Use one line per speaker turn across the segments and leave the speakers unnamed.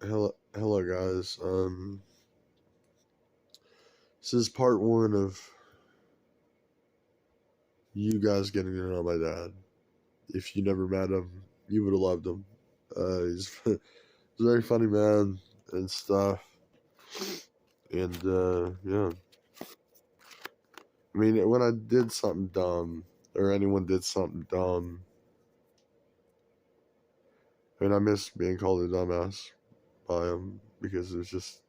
Hello, guys. This is part one of you guys getting to know my dad. If you never met him, you would have loved him. He's a very funny man and stuff. And yeah, I mean, when I did something dumb, or anyone did something dumb, I mean, I miss being called a dumbass by him because it was just,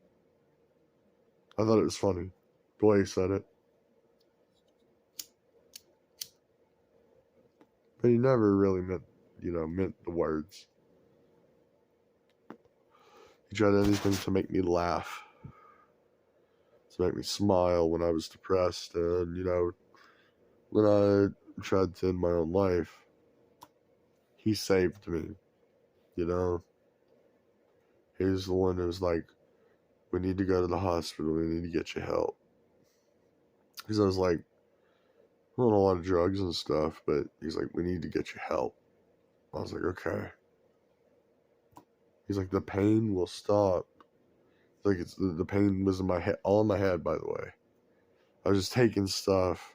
I thought it was funny the way he said it. But he never really meant the words. He tried anything to make me laugh, to make me smile when I was depressed, and when I tried to end my own life, he saved me. You know, he's the one who was like, "We need to go to the hospital. We need to get you help." Because I was like on a lot of drugs and stuff, but he's like, "We need to get you help." I was like, "Okay." He's like, "The pain will stop." Like it's the pain was in my head, all in my head. By the way, I was just taking stuff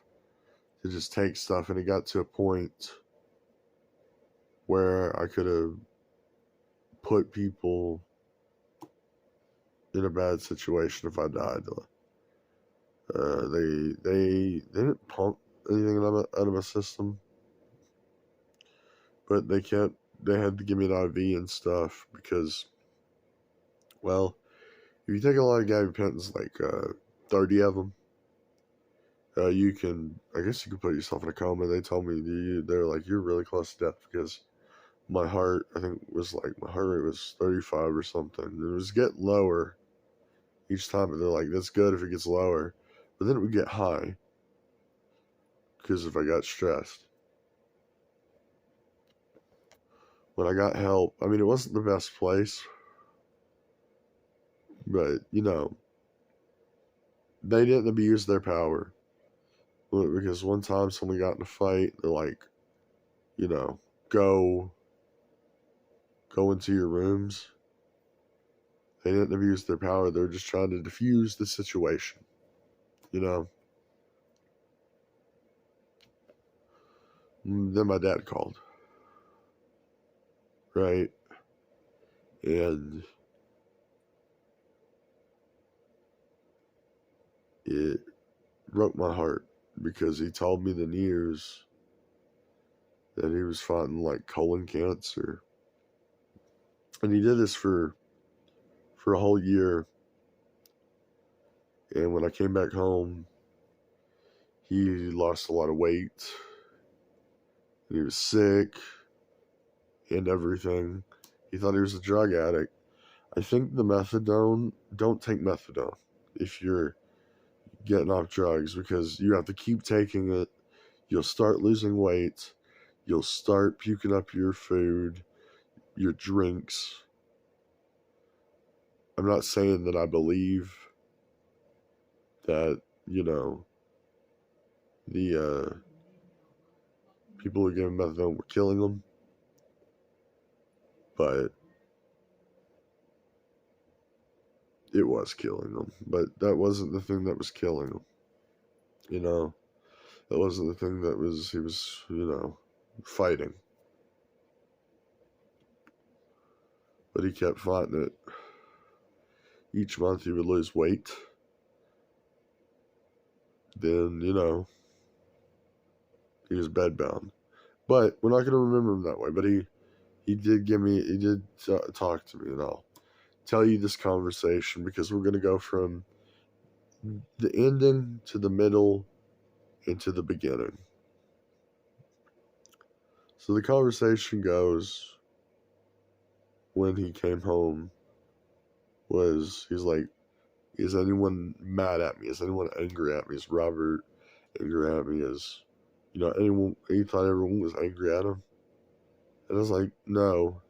to just take stuff, and it got to a point where I could have put people in a bad situation if I died. They didn't pump anything out of my system, but they had to give me an IV and stuff because, well, if you take a lot of gabapentins, like 30 of them, I guess you can put yourself in a coma. They told me they're like, you're really close to death because my heart, I think was like my heart rate was 35 or something. It was getting lower each time, but they're like, that's good if it gets lower, but then it would get high because if I got stressed. When I got help, I mean, it wasn't the best place, but they didn't abuse their power because one time someone got in a fight. They're like, you know, go go into your rooms. They didn't abuse their power. They were just trying to diffuse the situation. You know. Then my dad called, right, and it broke my heart because he told me the news that he was fighting like colon cancer, and he did this for a whole year. And when I came back home, he lost a lot of weight. And he was sick and everything. He thought he was a drug addict. I think the methadone, don't take methadone if you're getting off drugs because you have to keep taking it. You'll start losing weight. You'll start puking up your food, your drinks. I'm not saying that I believe that, the people who gave him methadone were killing him, but it was killing him. But that wasn't the thing that was killing him. You know, that wasn't the thing that he was, fighting. But he kept fighting it. Each month he would lose weight. Then, he was bedbound. But we're not going to remember him that way. But he did talk to me, and I'll tell you this conversation because we're going to go from the ending to the middle into the beginning. So the conversation goes when he came home he's like, is anyone mad at me? Is anyone angry at me? Is Robert angry at me? He thought everyone was angry at him. And I was like, no,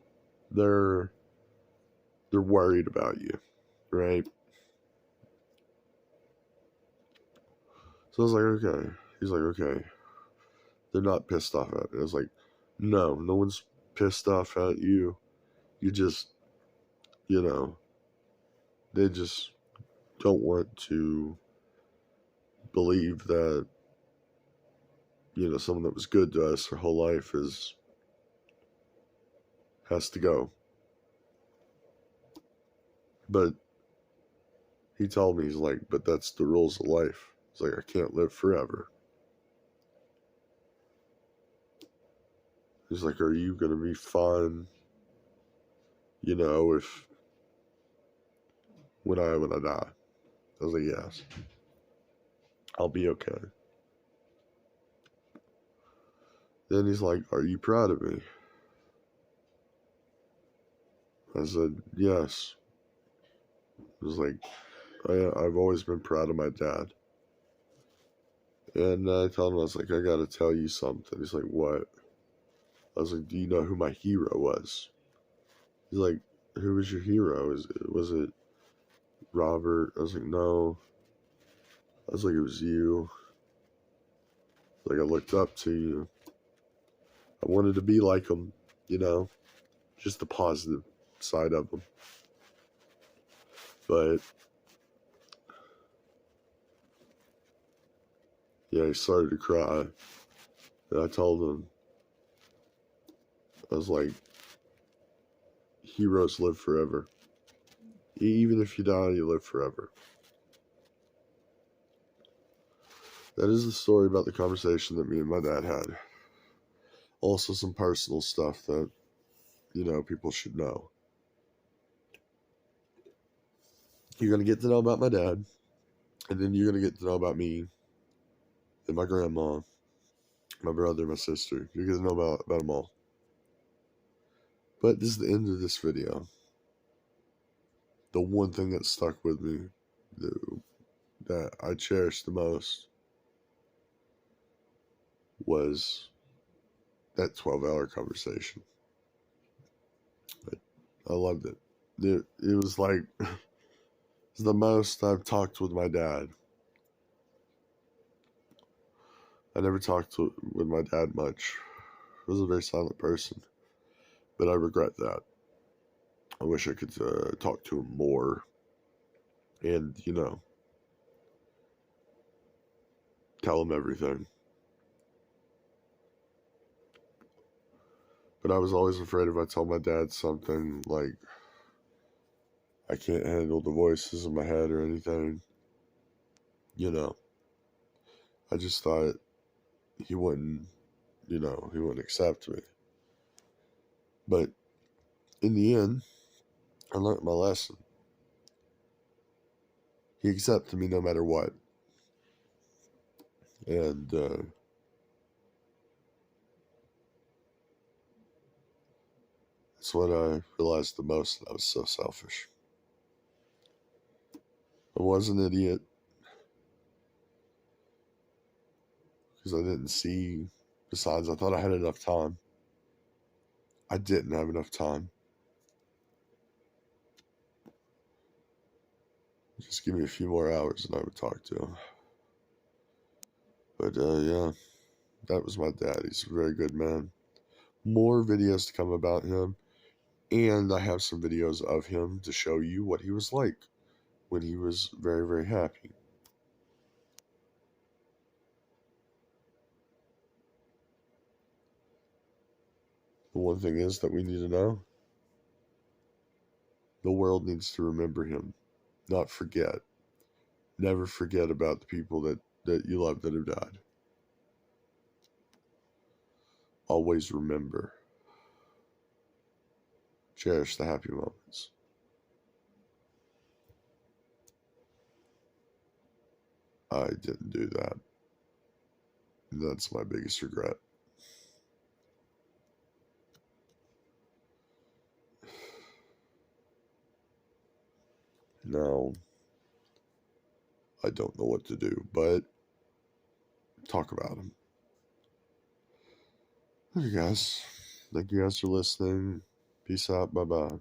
they're worried about you, right? So I was like, okay. He's like, okay. They're not pissed off at me. I was like, no one's pissed off at you. You just you know, they just don't want to believe that, someone that was good to us their whole life has to go. But he told me, he's like, but that's the rules of life. He's like, I can't live forever. He's like, are you going to be fine, if when I die? I was like, yes, I'll be okay. Then he's like, are you proud of me? I said, yes. He was like, I've always been proud of my dad. And I told him, I was like, I got to tell you something. He's like, what? I was like, do you know who my hero was? He's like, who was your hero? Was it Robert? I was like, no. I was like, it was you. Like, I looked up to you. I wanted to be like him, just the positive side of him. But yeah, he started to cry. And I told him, I was like, heroes live forever. Even if you die, you live forever. That is the story about the conversation that me and my dad had. Also, some personal stuff that, people should know. You're going to get to know about my dad, and then you're going to get to know about me and my grandma, my brother, my sister. You're going to know about them all. But this is the end of this video. The one thing that stuck with me, that I cherished the most, was that 12-hour conversation. I loved it. It was like it's the most I've talked with my dad. I never talked with my dad much. I was a very silent person, but I regret that. I wish I could talk to him more, and tell him everything. But I was always afraid if I told my dad something like I can't handle the voices in my head or anything, I just thought he wouldn't, he wouldn't accept me. But in the end, I learned my lesson. He accepted me no matter what. And that's what I realized the most, that I was so selfish. I was an idiot because I didn't see the signs. I thought I had enough time. I didn't have enough time. Just give me a few more hours and I would talk to him. But yeah, that was my dad. He's a very good man. More videos to come about him. And I have some videos of him to show you what he was like when he was very, very happy. The one thing is that we need to know, the world needs to remember him, not forget. Never forget about the people that you love that have died. Always remember. Cherish the happy moments. I didn't do that. That's my biggest regret. Now, I don't know what to do, but talk about him. Okay, guys. Thank you guys for listening. Peace out. Bye-bye.